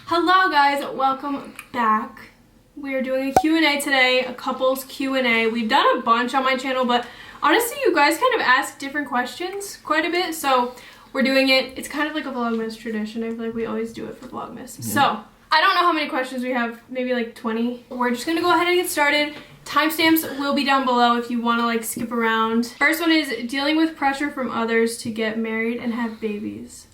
Hello guys, welcome back. We are doing a Q&A today, a couples Q&A. We've done a bunch on my channel, but honestly you guys kind of ask different questions quite a bit, so we're doing it. It's kind of like a VLOGMAS tradition. I feel like we always do it for VLOGMAS. Yeah. So, I don't know how many questions we have, maybe like 20. We're just gonna go ahead and get started. Timestamps will be down below if you want to like skip around. First one is dealing with pressure from others to get married and have babies.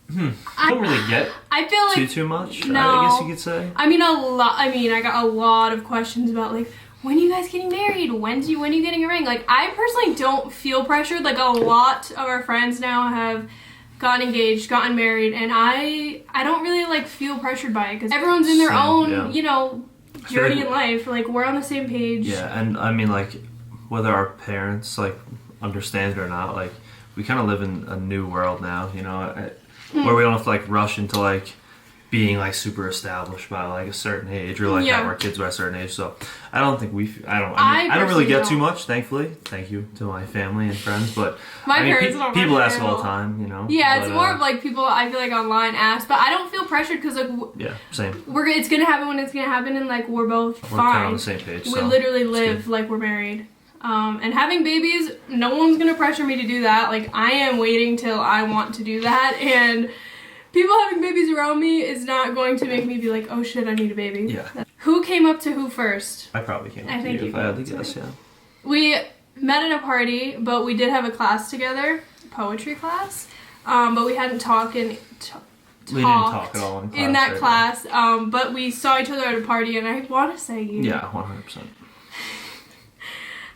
I don't really get I feel like too much, no, I guess you could say. I mean I got a lot of questions about like, when are you guys getting married? When are you getting a ring? Like, I personally don't feel pressured. Like, a lot of our friends now have gotten engaged, gotten married, and I don't really like feel pressured by it because everyone's in their own, you know, journey in life. Like, we're on the same page. Yeah, and I mean, like, whether our parents like understand it or not, like, we kind of live in a new world now, you know, where we don't have to like rush into like being like super established by like a certain age or like have our kids by a certain age. So I don't think I don't really get too much, thankfully. Thank you to my family and friends, but my parents don't. People ask all the time, you know. Yeah, it's more of like people I feel like online ask, but I don't feel pressured because like same. It's gonna happen when it's gonna happen, and like we're both fine. We're kind of on the same page. We literally live like we're married. And having babies, no one's gonna pressure me to do that. Like, I am waiting till I want to do that, and people having babies around me is not going to make me be like, oh shit, I need a baby. Yeah. Who came up to who first? I probably came up to you if I had to guess, yeah. We met at a party, but we did have a class together, poetry class, but we hadn't talked we didn't talk at all in class. But we saw each other at a party, and I want to say you. Yeah, 100%.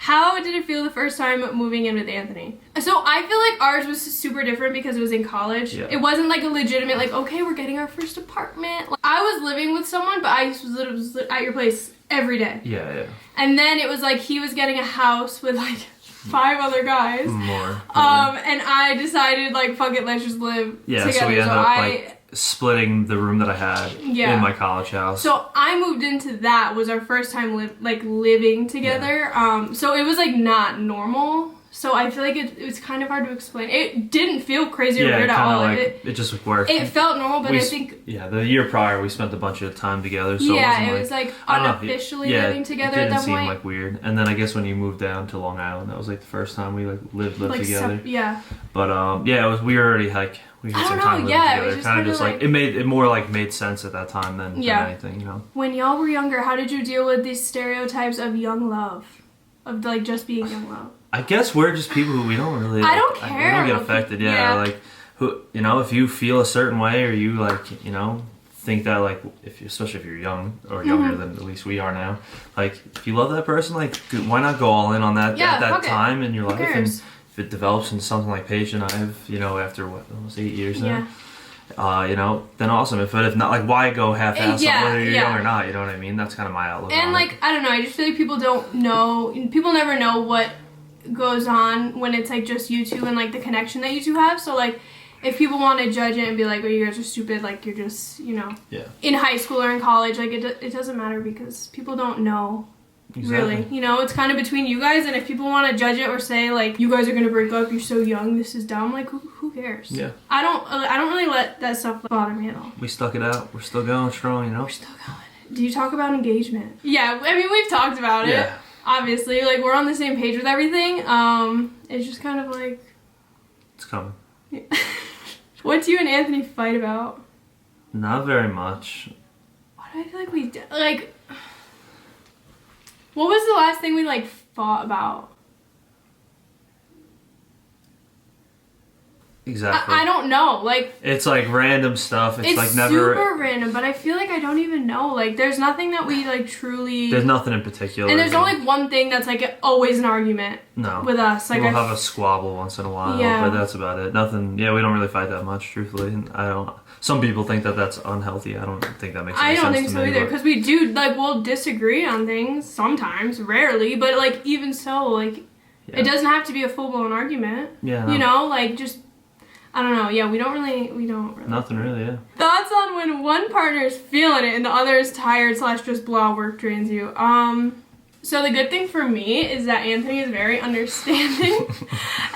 How did it feel the first time moving in with Anthony? So I feel like ours was super different because it was in college. Yeah. It wasn't like a legitimate, like, okay, we're getting our first apartment. Like, I was living with someone, but I was at your place every day. Yeah. And then it was like he was getting a house with like 5 other guys. More. And I decided like, fuck it, let's just live together. So we ended up like splitting the room that I had in my college house. So I moved into that, was our first time living together. So it was like not normal. So I feel like it was kind of hard to explain. It didn't feel crazy or weird at all. Like, it just worked. It felt normal, but I think the year prior we spent a bunch of time together. So it was like unofficially living together at that point. It didn't seem like weird. And then I guess when you moved down to Long Island, that was like the first time we like lived together. But it was, we were already like, we had some time living together. It was kind of just like, it more made sense at that time than anything, you know. When y'all were younger, how did you deal with these stereotypes of young love? Of like just being young love? I guess we're just people who we don't really I don't care. We don't get affected, like, who, you know, if you feel a certain way or you like, you know, think that like, especially if you're young or younger than at least we are now, like, if you love that person, like, why not go all in on that at that time in your life? And if it develops into something like Paige and I have, you know, after what, almost 8 years now, you know, then awesome. If not, like, why go half-assed on whether you're young or not? You know what I mean? That's kind of my outlook. And like, I don't know. I just feel like people don't know. People never know what goes on when it's like just you two and like the connection that you two have. So like, if people want to judge it and be like, "Oh, you guys are stupid," like you're just, you know, in high school or in college, like it doesn't matter because people don't know. Exactly. Really, you know, it's kind of between you guys, and if people want to judge it or say like, you guys are gonna break up, you're so young, this is dumb, like who cares? Yeah. I don't really let that stuff bother me at all. We stuck it out. We're still going strong, you know. We're still going. Do you talk about engagement? Yeah, I mean, we've talked about it. Yeah. Obviously, like, we're on the same page with everything. It's just kind of like, it's coming. What do you and Anthony fight about? Not very much. What do I feel like we did? Like, what was the last thing we like fought about? Exactly. I don't know. Like, it's like random stuff. It's like never super random, but I feel like I don't even know. Like, there's nothing that we like truly. There's nothing in particular. And there's only one thing that's like always an argument. No. With us, like we'll have a squabble once in a while, but that's about it. Nothing. Yeah, we don't really fight that much, truthfully. I don't. Some people think that that's unhealthy. I don't think that makes any sense to me. I don't think so either, because we do like we'll disagree on things sometimes, rarely, but like even so, like it doesn't have to be a full blown argument. Yeah. No. You know, like just. I don't know. Yeah, we don't really. Nothing really, yeah. Thoughts on when one partner is feeling it and the other is tired / just blah work drains you. So the good thing for me is that Anthony is very understanding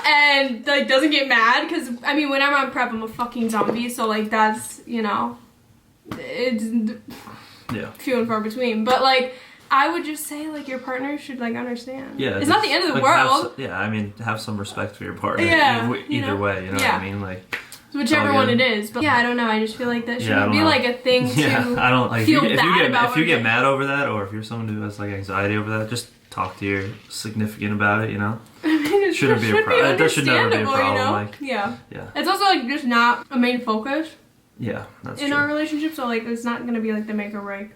and like doesn't get mad because I mean when I'm on prep I'm a fucking zombie, so like that's, you know, it's few and far between. But like I would just say like your partner should like understand. Yeah, it's not the end of the world. I mean have some respect for your partner. Either way, you know what I mean, like. Whichever one it is, but yeah, I don't know. I just feel like that shouldn't be like a thing to I don't like feel bad about. If you get mad over that, or if you're someone who has like anxiety over that, just talk to your significant about it. You know, I mean, it shouldn't be a problem. That should never be a problem. You know? Like, yeah. It's also like just not a main focus. Yeah, that's in our relationship. So like, it's not gonna be like the make or break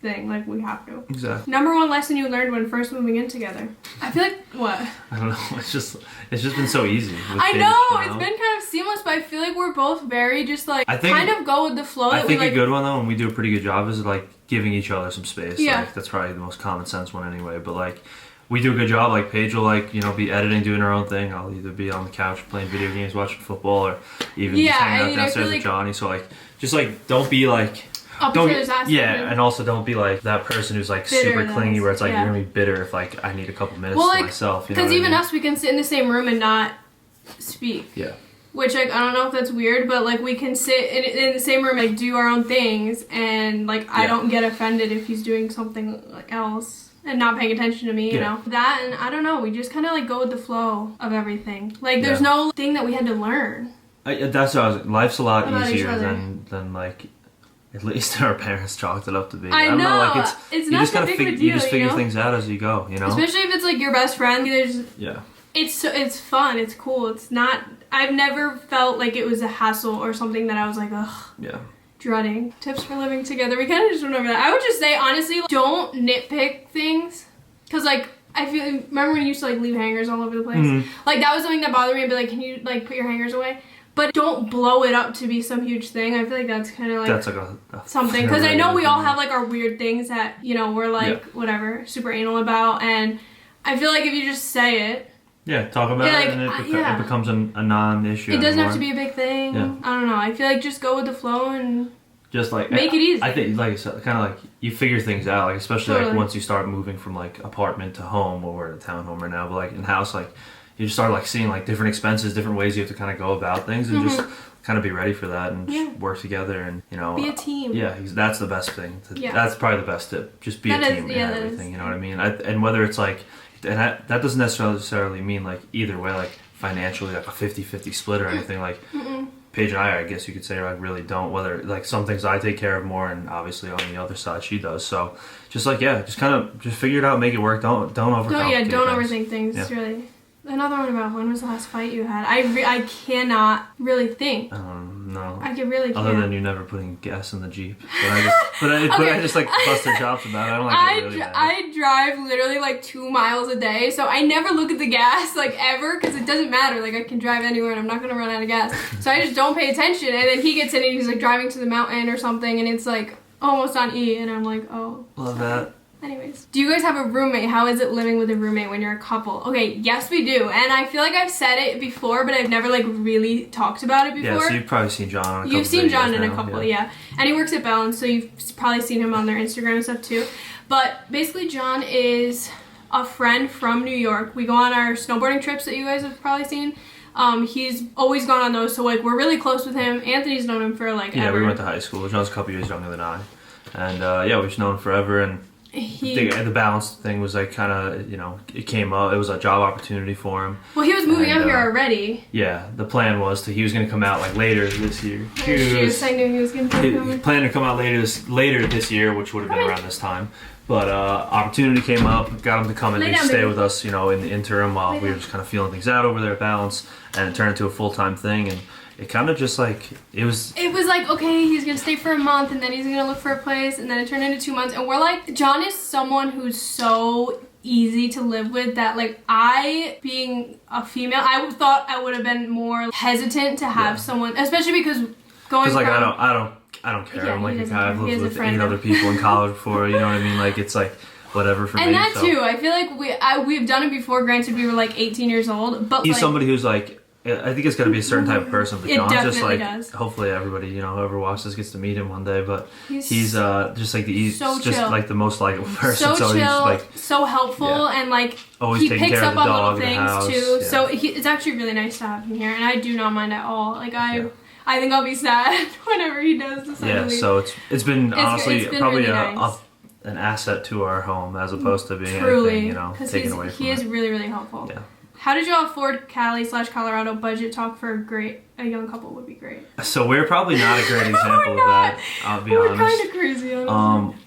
thing. Like we have to. Exactly. Number one lesson you learned when first moving in together. I feel like what? I don't know. It's just been so easy. I know it's been kind of seamless, but I feel like we're both very just like kind of go with the flow. I think a good one though, and we do a pretty good job, is like giving each other some space. Yeah. Like, that's probably the most common sense one anyway. But like we do a good job. Like Paige will like be editing, doing her own thing. I'll either be on the couch playing video games, watching football, or even just hanging out downstairs with Johnny. So like just like don't be like. And also don't be like that person who's like super clingy where it's like you're gonna be bitter if like I need a couple minutes to myself. Because even us, we can sit in the same room and not speak. Yeah. Which like I don't know if that's weird, but like we can sit in the same room and like, do our own things, and like I don't get offended if he's doing something like else and not paying attention to me. You know that, and I don't know. We just kind of like go with the flow of everything. Like there's no thing that we had to learn. That's what I was. Life's a lot easier than like. At least our parents chalked it up to be. I don't know. Like it's you not just that gotta big of a deal, you just figure things out as you go, you know? Especially if it's like your best friend. It's fun, it's cool. It's not, I've never felt like it was a hassle or something that I was like, ugh. Yeah. Dreading. Tips for living together. We kind of just went over that. I would just say, honestly, don't nitpick things. Because like, I feel, remember when you used to like leave hangers all over the place? Mm-hmm. Like that was something that bothered me. I'd be like, can you like put your hangers away? But don't blow it up to be some huge thing. I feel like that's kind of like that's like a something. Because I know we all have like our weird things that, you know, we're like, whatever, super anal about. And I feel like if you just say it. Yeah, talk about it and it becomes a non-issue. It doesn't have to be a big thing. Yeah. I don't know. I feel like just go with the flow and just like make it easy. I think, like I said, kind of like you figure things out. Like especially like once you start moving from like apartment to home, or we're in a townhome right now, but like in house, like. You just start like seeing like different expenses, different ways you have to kind of go about things, and just kind of be ready for that and just work together and be a team. Yeah, that's the best thing. That's probably the best tip. Just be a team in everything. You know what I mean? And whether it's like, and that doesn't necessarily mean like either way, like financially like a 50-50 split or anything. Like Paige and I guess you could say like really don't. Whether like some things I take care of more, and obviously on the other side she does. So just like just kind of just figure it out, make it work. Don't overcomplicate don't overthink things. It's really. Another one about when was the last fight you had? I cannot really think. No. I really can't. Other than you never putting gas in the Jeep. But I just like bust their chops about it. I don't like it really bad. I drive literally like 2 miles a day, so I never look at the gas like ever because it doesn't matter. Like I can drive anywhere and I'm not going to run out of gas. So I just don't pay attention. And then he gets in and he's like driving to the mountain or something and it's like almost on E and I'm like, oh. Love that. Anyways, do you guys have a roommate? How is it living with a roommate when you're a couple? Okay, yes we do. And I feel like I've said it before, but I've never like really talked about it before. Yeah, so you've probably seen John on a couple. You've seen John in a couple, yeah. And he works at Balance, so you've probably seen him on their Instagram and stuff too. But basically John is a friend from New York. We go on our snowboarding trips that you guys have probably seen. He's always gone on those, so like we're really close with him. Anthony's known him for like ever. We went to high school. John's a couple years younger than I. And we've known him forever, and the balance thing was like kind of, it came up. It was a job opportunity for him. Well, he was moving out here already. Yeah, the plan was he was going to come out like later this year. I knew he was going to come. He planned to come out later this year, which would have been around this time. But opportunity came up, got him to come and stay with us, in the interim while we were just kind of feeling things out over there at Balance, and it turned into a full-time thing. And it kind of just like, it was like, okay, he's going to stay for a month and then he's going to look for a place, and then it turned into 2 months. And we're like, John is someone who's so easy to live with that like I, being a female, I thought I would have been more hesitant to have someone, especially because going from... I don't care. I'm like a guy. I've lived with 8 other people in college before, you know what I mean? Like, it's like, whatever for me. And that too, I feel like we've done it before, granted we were like 18 years old, but he's somebody who's like, I think it's got to be a certain type of person, but It John's just definitely like, does. hopefully everybody, you know, whoever watches this gets to meet him one day, but He's just like he's so just chill. like the most likable person. So He's chill, like so helpful, Yeah. and like always he taking picks care up of the on dog little in the things house. too. Yeah. So it's actually really nice to have him here, and I do not mind at all. Like Yeah. I think I'll be sad whenever he does decide to leave. So it's been honestly it's been probably really nice. an asset to our home as opposed to being Truly, anything, you know, taken away from he is it. really, really helpful. Yeah. How did y'all afford Cali/Colorado? Budget talk for a young couple would be great. So we're probably not a great example of that. I'll be We're honest. kind of crazy, honestly.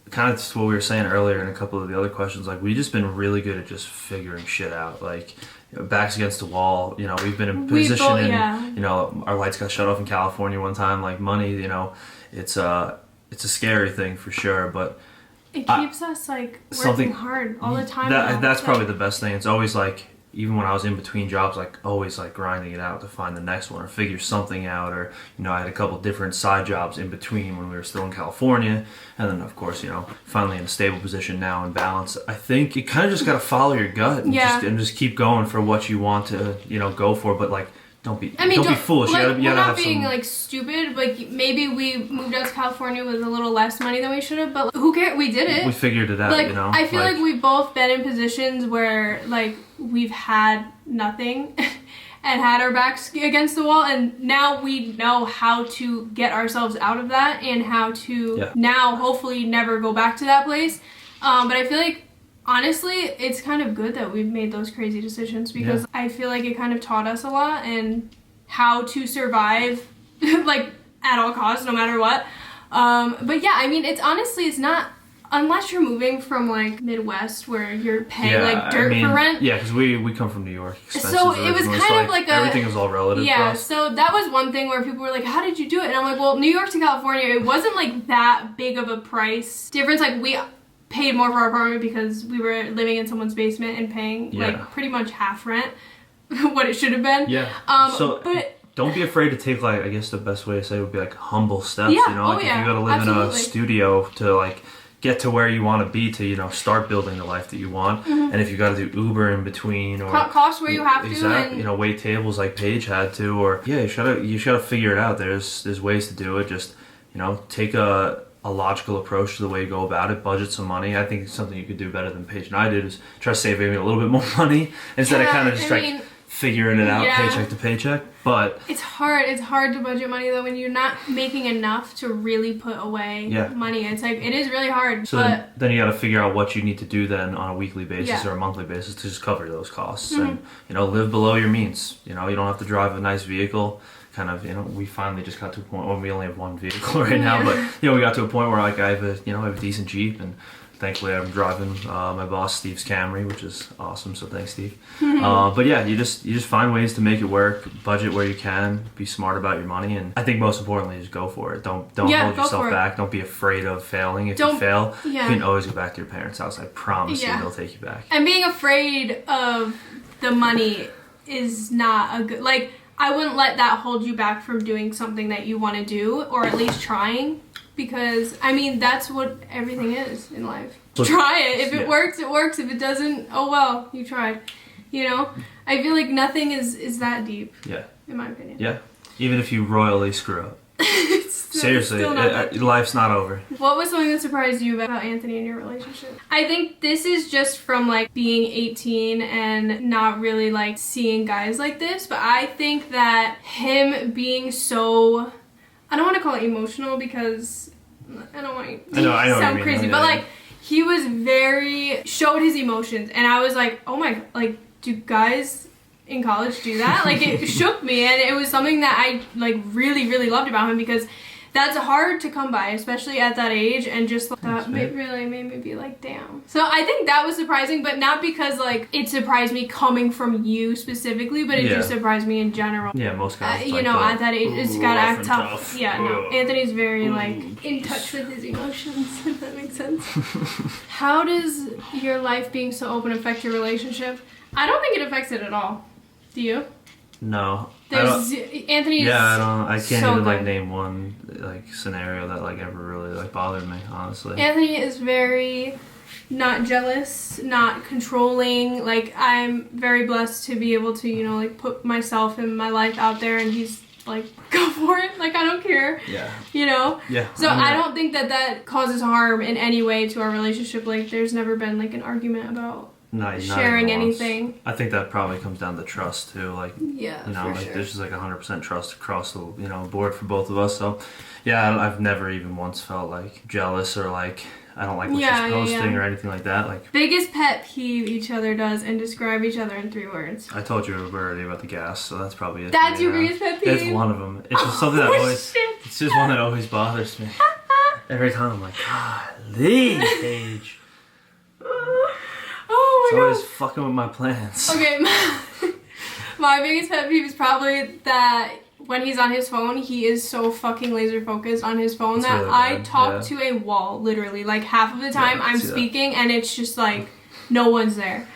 Kind of just what we were saying earlier in a couple of the other questions. Like we've just been really good at just figuring shit out. Like backs against the wall. You know, we've been in position, and you know, our lights got shut off in California one time. Like money, you know, it's a scary thing for sure, but. It keeps us like working hard all the time. That's probably the best thing. It's always like, even when I was in between jobs, like always like grinding it out to find the next one or figure something out. Or, you know, I had a couple different side jobs in between when we were still in California. And then of course, you know, finally in a stable position now in balance. I think you kind of just got to follow your gut and, just keep going for what you want to, you know, go for. But like, don't be foolish. Like, you gotta we're not have being some... like stupid. Like maybe we moved out to California with a little less money than we should have, but who cares? We did it. We figured it out. Like, you know. I feel like we've both been in positions where like we've had nothing and had our backs against the wall, and now we know how to get ourselves out of that and how to now hopefully never go back to that place. But I feel like, honestly, it's kind of good that we've made those crazy decisions because I feel like it kind of taught us a lot and how to survive like at all costs, no matter what. But yeah, I mean, it's not, unless you're moving from like Midwest where you're paying like dirt for rent. Yeah, because we come from New York. So it was kind of like everything is all relative. Yeah, for us. so that was one thing where people were like, how did you do it? And I'm like, well, New York to California, it wasn't like that big of a price difference. Like we paid more for our apartment because we were living in someone's basement and paying like pretty much half rent what it should have been. Yeah. But don't be afraid to take, like, I guess the best way to say it would be like humble steps. Yeah. You know, like if you gotta live in a studio to like get to where you want to be to, you know, start building the life that you want. And if you got to do Uber in between or cost where you have to, and you know, wait tables like Paige had to, or you gotta figure it out. There's ways to do it. Just, you know, take a logical approach to the way you go about it, budget some money. I think something you could do better than Paige and I did is try to save maybe a little bit more money instead of kind of just figuring it out paycheck to paycheck. But it's hard to budget money though when you're not making enough to really put away money. It's like, it is really hard. So then you got to figure out what you need to do then on a weekly basis or a monthly basis to just cover those costs and, you know, live below your means. You know, you don't have to drive a nice vehicle. Kind of, you know, we finally just got to a point where we only have one vehicle right now, but you know, we got to a point where like I have a decent Jeep, and thankfully I'm driving my boss Steve's Camry, which is awesome. So thanks, Steve. But yeah, you just find ways to make it work, budget where you can, be smart about your money, and I think most importantly, just go for it. Don't hold yourself back. Don't be afraid of failing. If you fail, you can always go back to your parents' house. I promise you, they'll take you back. And being afraid of the money is not a good, like, I wouldn't let that hold you back from doing something that you want to do, or at least trying, because, I mean, that's what everything is in life. Try it. If it works, it works. If it doesn't, oh well, you tried. You know? I feel like nothing is that deep. Yeah. In my opinion. Yeah. Even if you royally screw up. Seriously, life's not over. What was something that surprised you about Anthony and your relationship? I think this is just from like being 18 and not really like seeing guys like this, but I think that him being so, I don't want to call it emotional because I don't want to sound crazy, but like he was showed his emotions, and I was like, oh my, like, do guys in college do that? Like, it shook me, and it was something that I like really loved about him, because that's hard to come by, especially at that age, and just like, that really made me be like, damn. So I think that was surprising, but not because like it surprised me coming from you specifically, but it just surprised me in general. Yeah, most guys. You know, at that age, it's gotta act tough. Yeah, no. Anthony's very like in touch with his emotions, if that makes sense. How does your life being so open affect your relationship? I don't think it affects it at all. Do you? No. Anthony. Yeah, I can't even like name one like scenario that like ever really like bothered me, honestly. Anthony is very not jealous, not controlling. Like, I'm very blessed to be able to, you know, like, put myself and my life out there, and he's like, go for it. Like, I don't care. Yeah. You know? Yeah. So I don't think that that causes harm in any way to our relationship. Like, there's never been, like, an argument about sharing anything. I think that probably comes down to trust, too. Like, yeah, you know, like, sure. there's just, like, 100% trust across the, you know, board for both of us. So, yeah, I've never even once felt, like, jealous or, like, I don't like what she's posting or anything like that. Like, biggest pet peeve each other does, and describe each other in 3 words. I told you already about the gas, so that's probably it. That's your biggest pet peeve? It's one of them. It's just something that always, it's just one that always bothers me. Every time I'm like, golly, Paige. Oh my god. It's always fucking with my plans. Okay, my biggest pet peeve is probably that when he's on his phone, he is so fucking laser focused on his phone that really I bad, talk to a wall, literally. Like, half of the time I'm speaking and it's just like, no one's there.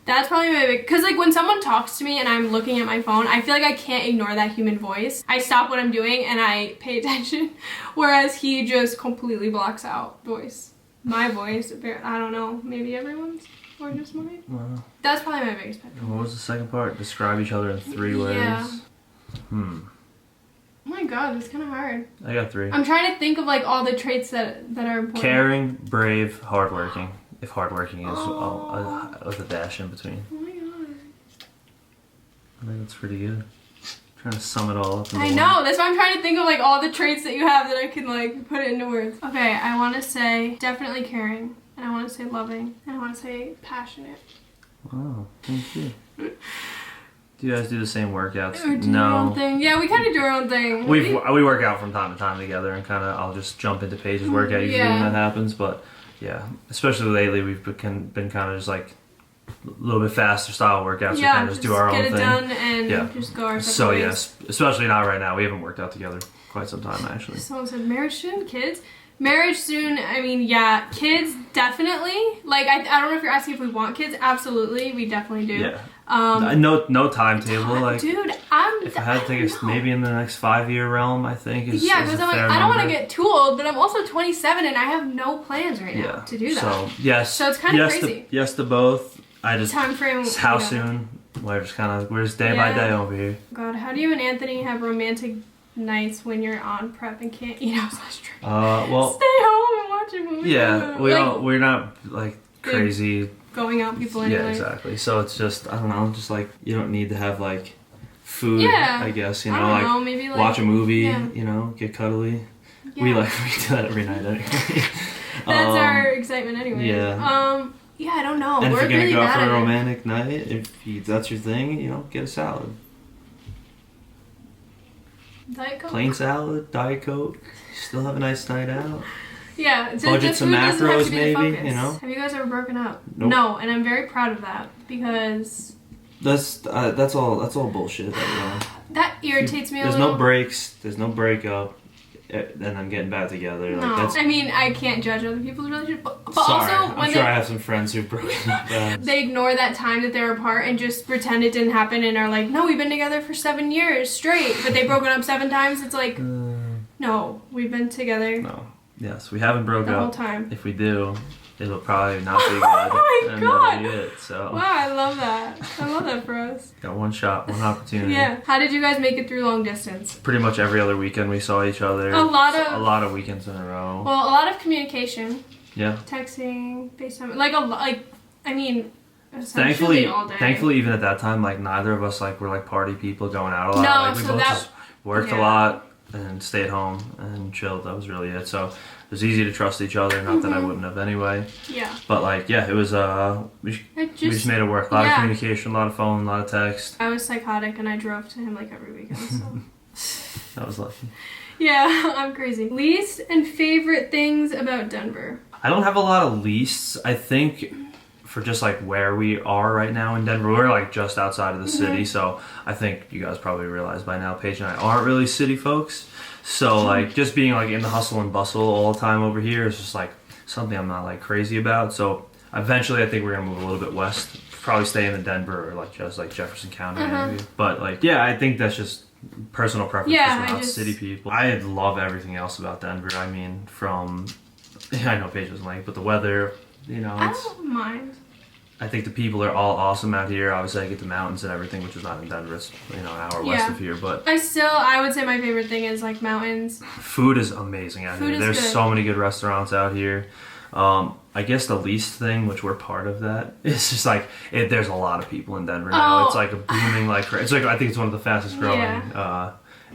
That's probably my big, because like when someone talks to me and I'm looking at my phone, I feel like I can't ignore that human voice. I stop what I'm doing and I pay attention, whereas he just completely blocks out my voice. I don't know, maybe everyone's or just mine. Wow. That's probably my biggest pet peeve. What was the second part? Describe each other in 3 words. Yeah. Oh my god, that's kind of hard. I got 3. I'm trying to think of like all the traits that are important. Caring, brave, hardworking. If hardworking is with a dash in between. Oh my god. I think that's pretty good. I'm trying to sum it all up. I know, that's why I'm trying to think of like all the traits that you have that I can like put it into words. Okay, I want to say definitely caring, and I want to say loving, and I want to say passionate. Wow, thank you. Do you guys do the same workouts? Or do your own thing? Yeah, we kind of do our own thing. We work out from time to time together, and kind of I'll just jump into Paige's workout usually when that happens. But yeah, especially lately, we've been kind of just like a little bit faster style workouts. We kind of just do our own thing. Get it done and just go our separate ways. Yes, especially not right now. We haven't worked out together quite some time actually. Someone said marriage soon, kids. Marriage soon, I mean, yeah, kids definitely. Like, I don't know if you're asking if we want kids. Absolutely, we definitely do. Yeah. No timetable. Like, dude, if I had to think it's maybe in the next 5-year realm, I think is because is I'm like, I don't want to get too old, but I'm also 27 and I have no plans right now to do that. So yes. So it's kind of crazy. Yes to both. I just time frame. How soon? We're just day by day over here. God, how do you and Anthony have romantic nights when you're on prep and can't eat outside straight? Well, stay home and watch a movie. Yeah, we're not like crazy going out people anyway. Yeah, exactly. So it's just, I don't know, just like you don't need to have like food. I guess you know, I don't know, maybe like watch a movie. You know, get cuddly. Yeah. We do that every night anyway. That's our excitement anyway. Yeah. Yeah, I don't know. And we're if you're gonna really go out for bad a romantic night, if that's your thing, you know, get a salad. Diet Coke? Plain salad, Diet Coke. Still have a nice night out. Yeah, budget some macros maybe, you know. Have you guys ever broken up? Nope. No, and I'm very proud of that because that's all bullshit. That irritates me a little. There's no breaks. There's no breakup. And then getting back together. No, I mean, I can't judge other people's relationships, but sorry, also when I'm sure I have some friends who've broken up. They ignore that time that they're apart and just pretend it didn't happen and are like, no, we've been together for 7 years straight, but they've broken up 7 times. It's like, no, we've been together. No. Yes, we haven't broken up. The whole time. If we do, it'll probably not be good. Oh my god! That'll be it, so. Wow, I love that. I love that for us. Got one shot, one opportunity. Yeah. How did you guys make it through long distance? Pretty much every other weekend we saw each other. A lot of weekends in a row. Well, a lot of communication. Yeah. Texting, FaceTime, I mean. Thankfully, all day. even at that time, like neither of us were like party people going out a lot. No, like we so both just worked a lot and stayed home and chilled. That was really it. So it was easy to trust each other. Not that I wouldn't have anyway. Yeah. But like, it was we just made it work. A lot of communication, a lot of phone, a lot of text. I was psychotic and I drove to him like every weekend. So. That was lucky. Yeah, I'm crazy. Least and favorite things about Denver? I don't have a lot of leasts. I think for just like where we are right now in Denver, we're like just outside of the city. So I think you guys probably realize by now, Paige and I aren't really city folks. So like just being like in the hustle and bustle all the time over here is just like something I'm not like crazy about. So eventually I think we're gonna move a little bit west, probably stay in the Denver or like just like Jefferson County maybe. But like, I think that's just personal preference. We're not city people. I love everything else about Denver. I mean, I know Paige doesn't like, but the weather, you know, I don't mind. I think the people are all awesome out here. Obviously, I get the mountains and everything, which is not in Denver. It's, you know, an hour west of here. But I would say my favorite thing is like mountains. Food is amazing out here. There's so many good restaurants out here. I guess the least thing, which we're part of that, is just like there's a lot of people in Denver now. It's like a booming like it's like I think it's one of the fastest growing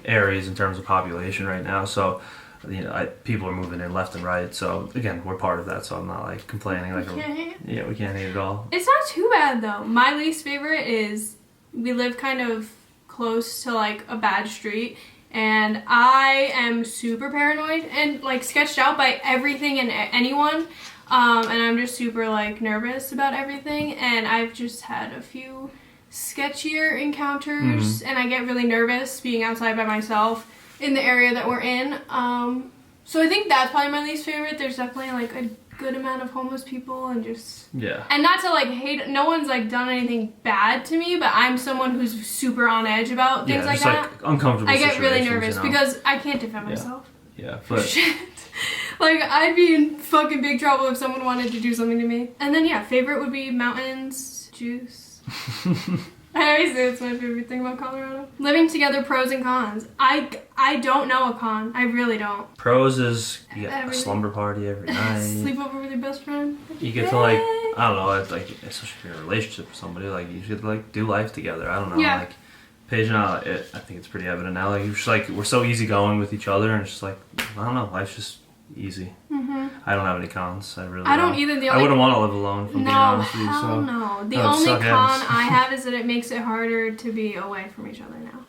areas in terms of population right now. So. You know, people are moving in left and right. So again, we're part of that. So I'm not like complaining. Like we can't hate it all. It's not too bad though. My least favorite is we live kind of close to like a bad street, and I am super paranoid and like sketched out by everything and anyone. And I'm just super like nervous about everything. And I've just had a few sketchier encounters, and I get really nervous being outside by myself in the area that we're in. So I think that's probably my least favorite. There's definitely like a good amount of homeless people and just and not to like hate, no one's like done anything bad to me, but I'm someone who's super on edge about things like that. Like uncomfortable I get really nervous because I can't defend myself. But shit. Like I'd be in fucking big trouble if someone wanted to do something to me. And then favorite would be mountains, juice. I always say it's my favorite thing about Colorado. Living together, pros and cons. I don't know a con. I really don't. Pros is you get a slumber party every night. Sleep over with your best friend. You get to like, I don't know, it's like, especially if you're in a relationship with somebody, like you should like do life together. I don't know. Like Paige and I think it's pretty evident now. Like, you're just like, we're so easygoing with each other, and it's just like, I don't know, life's just easy. I don't have any cons. I don't either. I wouldn't want to live alone, if I'm being honest with you. So. No. The only con I have is that it makes it harder to be away from each other now.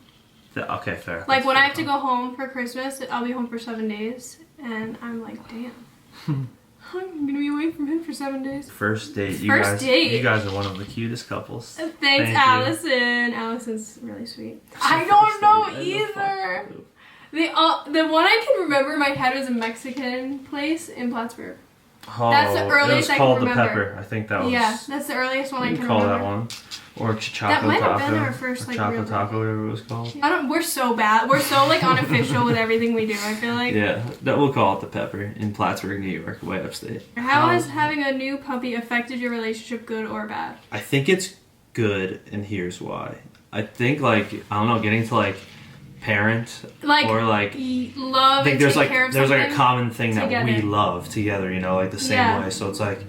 Okay, fair. Like when I have to go home for Christmas, I'll be home for 7 days, and I'm like, damn. I'm gonna be away from him for 7 days. First date. You guys are one of the cutest couples. Thanks, Allison. Allison's really sweet. I don't know either. The one I can remember in my head was a Mexican place in Plattsburgh. Oh, that's the earliest I can remember. It was called the Pepper. I think that was. Yeah, that's the earliest one I can remember. Call that one. Or Choco Taco. That might have been our first like Choco Taco, whatever it was called. We're so bad. We're so like unofficial with everything we do, I feel like. Yeah, that we'll call it the Pepper in Plattsburgh, New York, way upstate. How has having a new puppy affected your relationship, good or bad? I think it's good, and here's why. I think like, I don't know, getting to like parent or like love. I think there's like a common thing that we love together, you know, like the same way. So it's like,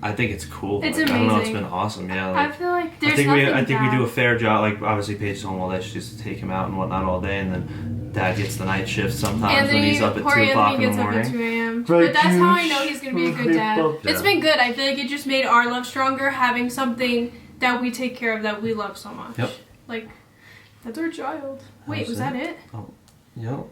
I think it's cool. It's like, amazing. I don't know, it's been awesome. Yeah, like, I feel like there's I think we do a fair job. Like obviously Paige is home all day. She used to take him out and whatnot all day, and then Dad gets the night shift sometimes when he's up at 2 o'clock in the morning. Up at 2 a.m. But that's how I know he's gonna be a good dad. It's been good. I feel like it just made our love stronger, having something that we take care of that we love so much. Yep. Like that's our child. Wait, was that it? Oh, yep.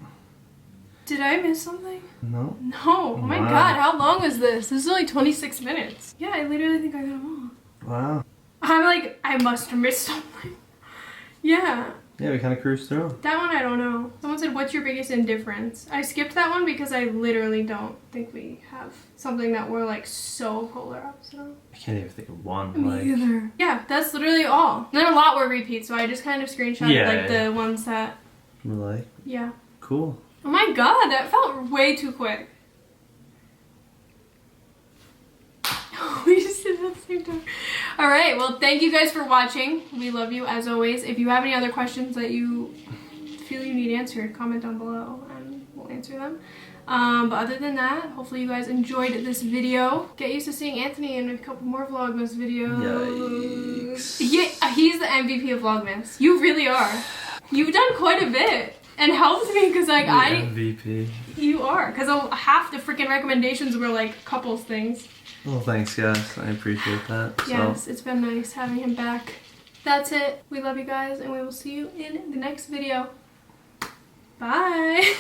Did I miss something? No. No. Oh my god, how long was this? This is only 26 minutes. Yeah, I literally think I got them all. Wow. I'm like, I must have missed something. Yeah. Yeah, we kind of cruised through. That one I don't know. Someone said, what's your biggest indifference? I skipped that one because I literally don't think we have something that we're like so polar opposite on. I can't even think of one. Me either. Yeah, that's literally all. And then a lot were repeats, so I just kind of screenshotted the ones that... Like? Yeah. Cool. Oh my god, that felt way too quick. We just did it at the same time. Alright, well thank you guys for watching. We love you as always. If you have any other questions that you feel you need answered, comment down below and we'll answer them. But other than that, hopefully you guys enjoyed this video. Get used to seeing Anthony in a couple more Vlogmas videos. Yikes. Yeah, he's the MVP of Vlogmas. You really are. You've done quite a bit. And helped me because like MVP. You are, because half the freaking recommendations were like couples things. Well, thanks guys. I appreciate that. Yes, it's been nice having him back. That's it. We love you guys and we will see you in the next video. Bye.